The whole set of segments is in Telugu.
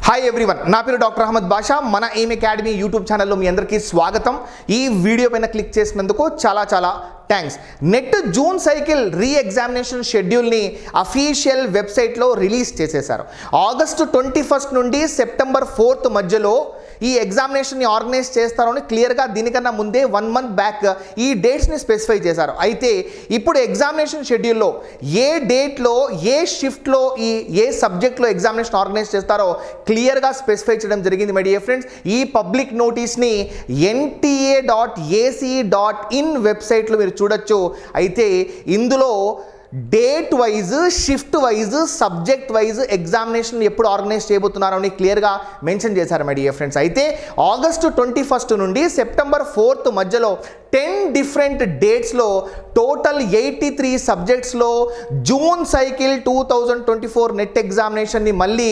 హాయ్ ఎవ్రీవన్, నా పేరు డాక్టర్ అహ్మద్ బాషా. మన ఎయిమ్ అకాడమీ యూట్యూబ్ ఛానల్లో మీ అందరికీ స్వాగతం. ఈ వీడియో పైన క్లిక్ చేసినందుకు చాలా thanks. NET June cycle re examination షెడ్యూల్ని అఫీషియల్ వెబ్సైట్లో రిలీజ్ చేసేశారు. ఆగస్టు 21 నుండి సెప్టెంబర్ 4 మధ్యలో ఈ ఎగ్జామినేషన్ని ఆర్గనైజ్ చేస్తారని క్లియర్గా దీనికన్నా ముందే 1 మంత్ బ్యాక్ ఈ డేట్స్ని స్పెసిఫై చేశారు. అయితే ఇప్పుడు ఎగ్జామినేషన్ షెడ్యూల్లో ఏ డేట్లో ఏ షిఫ్ట్లో ఏ సబ్జెక్ట్లో ఎగ్జామినేషన్ ఆర్గనైజ్ చేస్తారో క్లియర్గా స్పెసిఫై చేయడం జరిగింది మై డియర్ ఫ్రెండ్స్. ఈ పబ్లిక్ నోటీస్ని nta.ac.in వెబ్సైట్లో మీరు చూడొచ్చు. అయితే ఇందులో date wise, shift wise, subject wise examination ఎప్పుడు ఆర్గనైజ్ చేయబోతున్నారో అని క్లియర్గా మెన్షన్ చేశారు మై డియర్ ఫ్రెండ్స్. అయితే ఆగస్టు 21 నుండి సెప్టెంబర్ 4 మధ్యలో 10 డిఫరెంట్ డేట్స్లో టోటల్ 83 సబ్జెక్ట్స్లో జూన్ సైకిల్ 2024 నెట్ ఎగ్జామినేషన్ని మళ్ళీ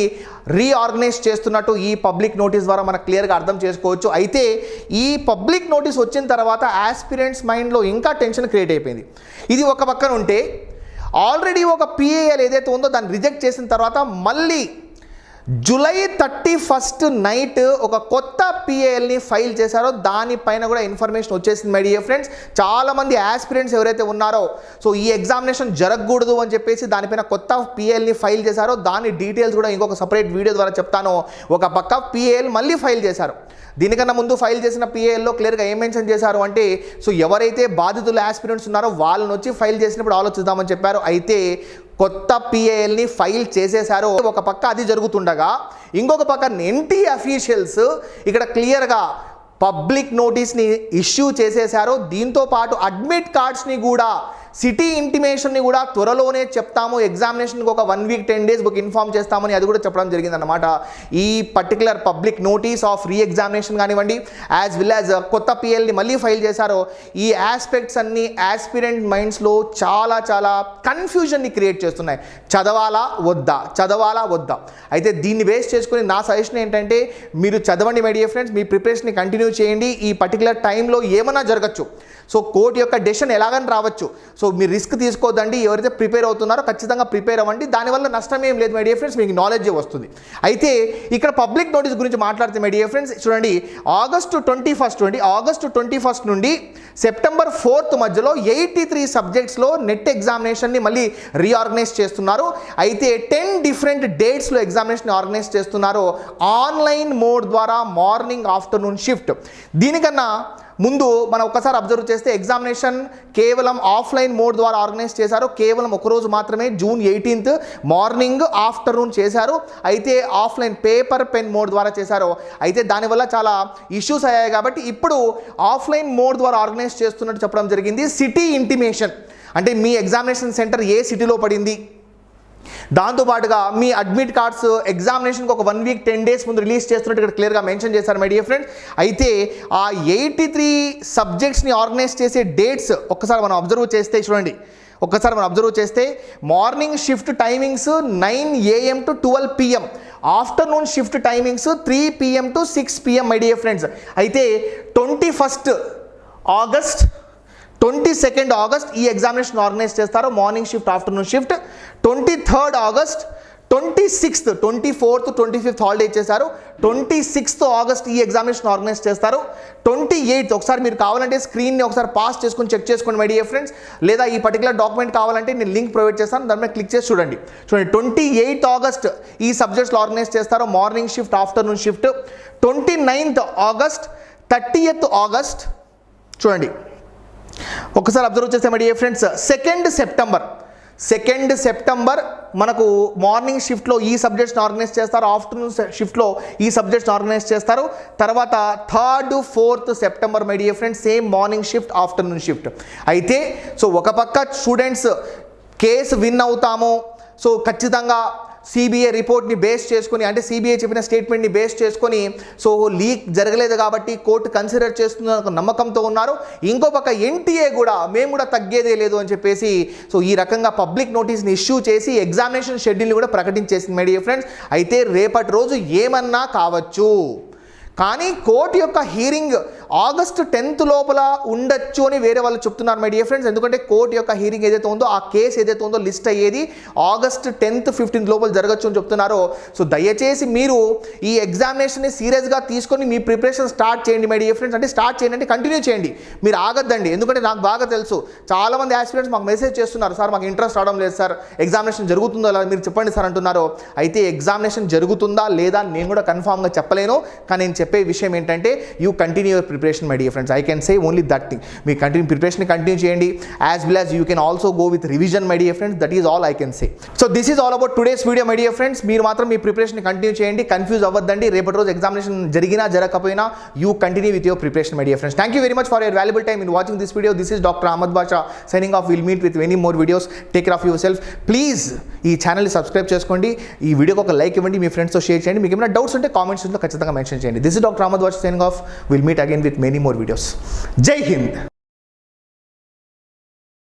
రీఆర్గనైజ్ చేస్తున్నట్టు ఈ పబ్లిక్ నోటీస్ ద్వారా మనకు క్లియర్గా అర్థం చేసుకోవచ్చు. అయితే ఈ పబ్లిక్ నోటీస్ వచ్చిన తర్వాత ఆస్పిరెంట్స్ మైండ్లో ఇంకా టెన్షన్ క్రియేట్ అయిపోయింది. ఇది ఒక పక్కన ఉంటే ఆల్రెడీ ఒక పిఏఎల్ ఏదైతే ఉందో దాన్ని రిజెక్ట్ చేసిన తర్వాత మళ్ళీ జూలై 31 నైట్ ఒక కొత్త పిఏఎల్ని ఫైల్ చేశారో దానిపైన కూడా ఇన్ఫర్మేషన్ వచ్చేసింది మై డియర్ ఫ్రెండ్స్. చాలామంది ఆస్పిరెంట్స్ ఎవరైతే ఉన్నారో ఈ ఎగ్జామినేషన్ జరగకూడదు అని చెప్పేసి దానిపైన కొత్త పిఏఎల్ని ఫైల్ చేశారో దాని డీటెయిల్స్ కూడా ఇంకొక సపరేట్ వీడియో ద్వారా చెప్తాను. ఒక పక్క పిఏఎల్ మళ్ళీ ఫైల్ చేశారు. దీనికన్నా ముందు ఫైల్ చేసిన పిఏఎల్లో క్లియర్గా ఏం మెన్షన్ చేశారు అంటే ఎవరైతే బాధితులు ఆస్పిరెంట్స్ ఉన్నారో వాళ్ళని వచ్చి ఫైల్ చేసినప్పుడు ఆలోచిద్దామని చెప్పారు. అయితే కొత్త పిఏఎల్ని ఫైల్ చేసేశారు. ఒక పక్క అది జరుగుతుండగా ఇంకొక పక్క ఎన్టీ అఫీషియల్స్ ఇక్కడ క్లియర్గా పబ్లిక్ నోటీస్ని ఇష్యూ చేసేశారు. దీంతో పాటు అడ్మిట్ కార్డ్స్ని కూడా, సిటీ ఇంటిమేషన్ని కూడా త్వరలోనే చెప్తాము, ఎగ్జామినేషన్కి ఒక 1 వీక్ 10 డేస్ బుక్ ఇన్ఫార్మ్ చేస్తామని అది కూడా చెప్పడం జరిగిందన్నమాట. ఈ particular public notice of re examination కానివ్వండి, యాజ్ వెల్ యాజ్ కొత్త పిఎల్ని మళ్ళీ ఫైల్ చేశారో ఈ ఆస్పెక్ట్స్ అన్నీ ఆస్పిరెంట్ మైండ్స్లో చాలా కన్ఫ్యూజన్ని క్రియేట్ చేస్తున్నాయి. చదవాలా వద్దా. అయితే దీన్ని బేస్ చేసుకుని నా సజెషన్ ఏంటంటే మీరు చదవండి మై డియర్ ఫ్రెండ్స్, మీ ప్రిపరేషన్ని కంటిన్యూ చేయండి. ఈ పర్టికులర్ టైంలో ఏమైనా జరగచ్చు. కోర్టు యొక్క డెసిషన్ ఎలాగని రావచ్చు. మీరు రిస్క్ తీసుకోవద్దండి. ఎవరైతే ప్రిపేర్ అవుతున్నారో ఖచ్చితంగా ప్రిపేర్ అవ్వండి. దానివల్ల నష్టం ఏం లేదు మై డియర్ ఫ్రెండ్స్, మీకు నాలెడ్జ్ వస్తుంది. అయితే ఇక్కడ పబ్లిక్ నోటీస్ గురించి మాట్లాడితే మై డియర్ ఫ్రెండ్స్ చూడండి, ఆగస్టు 21 నుండి సెప్టెంబర్ 4 మధ్యలో 83 సబ్జెక్ట్స్లో నెట్ ఎగ్జామినేషన్ని మళ్ళీ రీఆర్గనైజ్ చేస్తున్నారు. అయితే 10 డిఫరెంట్ డేట్స్లో ఎగ్జామినేషన్ ఆర్గనైజ్ చేస్తున్నారు ఆన్లైన్ మోడ్ ద్వారా, మార్నింగ్ ఆఫ్టర్నూన్ షిఫ్ట్. దీనికన్నా ముందు మనం ఒక్కసారి అబ్జర్వ్ చేస్తే ఎగ్జామినేషన్ కేవలం ఆఫ్లైన్ మోడ్ ద్వారా ఆర్గనైజ్ చేశారు. కేవలం ఒకరోజు మాత్రమే జూన్ 18 మార్నింగ్ ఆఫ్టర్నూన్ చేశారు. అయితే ఆఫ్లైన్ పేపర్ పెన్ మోడ్ ద్వారా చేశారు. అయితే దానివల్ల చాలా ఇష్యూస్ అయ్యాయి కాబట్టి ఇప్పుడు ఆఫ్లైన్ మోడ్ ద్వారా ఆర్గనైజ్ చేస్తున్నట్టు చెప్పడం జరిగింది. సిటీ ఇంటిమేషన్ అంటే మీ ఎగ్జామినేషన్ సెంటర్ ఏ సిటీలో పడింది, దాంతోపాటుగా మీ అడ్మిట్ కార్డ్స్ ఎగ్జామినేషన్కి ఒక 1 వీక్ 10 డేస్ ముందు రిలీజ్ చేస్తున్నట్టు ఇక్కడ క్లియర్గా మెన్షన్ చేశారు మై డియర్ ఫ్రెండ్స్. అయితే ఆ 83 సబ్జెక్ట్స్ని ఆర్గనైజ్ చేసే డేట్స్ ఒక్కసారి మనం అబ్జర్వ్ చేస్తే చూడండి, morning shift timings 9 AM to 12 PM, afternoon shift timings 3 PM to 6 PM my dear friends. అయితే 21 ఆగస్ట్ 22 ఆగస్ట్ ఈ ఎగ్జామినేషన్ ఆర్గనైజ్ చేస్తారు, morning shift afternoon shift. 23 August, 26th 24th 25th holiday ఇచ్చేశారు. 26th ఆగస్ట్ ఈ ఎగ్జామినేషన్ ఆర్గనైజ్ చేస్తారు. 28th ఒకసారి మీరు కావాలంటే స్క్రీన్ని ఒకసారి పాస్ చేసుకొని చెక్ చేసుకోండి మై డియర్ ఫ్రెండ్స్, లేదా ఈ పర్టికులర్ డాక్యుమెంట్ కావాలంటే నేను లింక్ ప్రొవైడ్ చేస్తాను, దాని మీద క్లిక్ చేసి చూడండి. 28th ఆగస్ట్ ఈ సబ్జెక్ట్స్లో ఆర్గనైజ్ చేస్తారు, morning shift afternoon shift. 29th August, 30th August చూడండి. ఒకసారి అబ్జర్వ్ చేస్తే my dear friends 2nd September మనకు మార్నింగ్ షిఫ్ట్లో ఈ సబ్జెక్ట్స్ని ఆర్గనైజ్ చేస్తారు, ఆఫ్టర్నూన్ షిఫ్ట్లో ఈ సబ్జెక్ట్స్ని ఆర్గనైజ్ చేస్తారు. తర్వాత 3rd 4th September my dear friends same morning shift afternoon shift. అయితే ఒక పక్క స్టూడెంట్స్ కేసు విన్ అవుతాము, ఖచ్చితంగా సిబిఐ రిపోర్ట్ని బేస్ చేసుకొని, అంటే సిబిఐ చెప్పిన స్టేట్మెంట్ని బేస్ చేసుకొని లీక్ జరగలేదు కాబట్టి కోర్టు కన్సిడర్ చేస్తున్న ఒక నమ్మకంతో ఉన్నారు. ఇంకో పక్క ఎన్టీఏ కూడా మేము కూడా తగ్గేదే లేదు అని చెప్పేసి ఈ రకంగా పబ్లిక్ నోటీస్ని ఇష్యూ చేసి ఎగ్జామినేషన్ షెడ్యూల్ని కూడా ప్రకటించేసింది మై డియర్ ఫ్రెండ్స్. అయితే రేపటి రోజు ఏమన్నా కావచ్చు, కానీ కోర్టు యొక్క హీరింగ్ ఆగస్ట్ 10th లోపల ఉండొచ్చు అని వేరే వాళ్ళు చెప్తున్నారు మై డియర్ ఫ్రెండ్స్. ఎందుకంటే కోర్టు యొక్క హీరింగ్ ఏదైతే ఉందో ఆ కేసు ఏదైతే ఉందో లిస్ట్ అయ్యేది ఆగస్ట్ 10th 15th లోపల జరగచ్చు అని చెప్తున్నారు. సో దయచేసి మీరు ఈ ఎగ్జామినేషన్ని సీరియస్గా తీసుకొని మీ ప్రిపరేషన్ స్టార్ట్ చేయండి మై డియర్ ఫ్రెండ్స్. అంటే స్టార్ట్ చేయండి అంటే కంటిన్యూ చేయండి, మీరు ఆగద్దండి. ఎందుకంటే నాకు బాగా తెలుసు చాలామంది ఆస్పిరెంట్స్ మాకు మెసేజ్ చేస్తున్నారు, సార్ మాకు ఇంట్రెస్ట్ రావడం లేదు సార్, ఎగ్జామినేషన్ జరుగుతుందో లేదా మీరు చెప్పండి సార్ అంటున్నారు. అయితే ఎగ్జామినేషన్ జరుగుతుందా లేదా నేను కూడా కన్ఫామ్గా చెప్పలేను, కానీ నేను చెప్పే విషయం ఏంటంటే you continue your preparation my dear friends. I can say only that thing. మీ ప్రిపరేషన్ కంటిన్యూ చేయండి, as well as you can also go with revision my dear friends. That is all I can say. So this is all about today's video my dear friends. మీరు మాత్రం మీ ప్రిపరేషన్ కంటిన్యూ చేయండి, కన్ఫ్యూజ్ అవ్వద్దండి. రేపటి రోజు ఎగ్జామినేషన్ జరిగినా జరగకపోయినా you continue with your preparation my dear friends. Thank you very much for your valuable time in watching this video. This is doctor Ahmed Basha signing off. Will meet with many more videos. Take care of your self. Please ఈ ఛానల్ని సబ్స్క్రైబ్ చేసుకోండి, ఈ వీడియోకి ఒక లైక్ ఇవ్వండి, మీ ఫ్రెండ్స్తో షేర్ చేయండి. మీకు ఏమైనా డౌట్స్ ఉంటే కామెంట్స్లో ఖచ్చితంగా మెన్షన్ చేయండి. This is doctor Ahmed Basha signing off. Will meet again with many more videos. Jai Hind.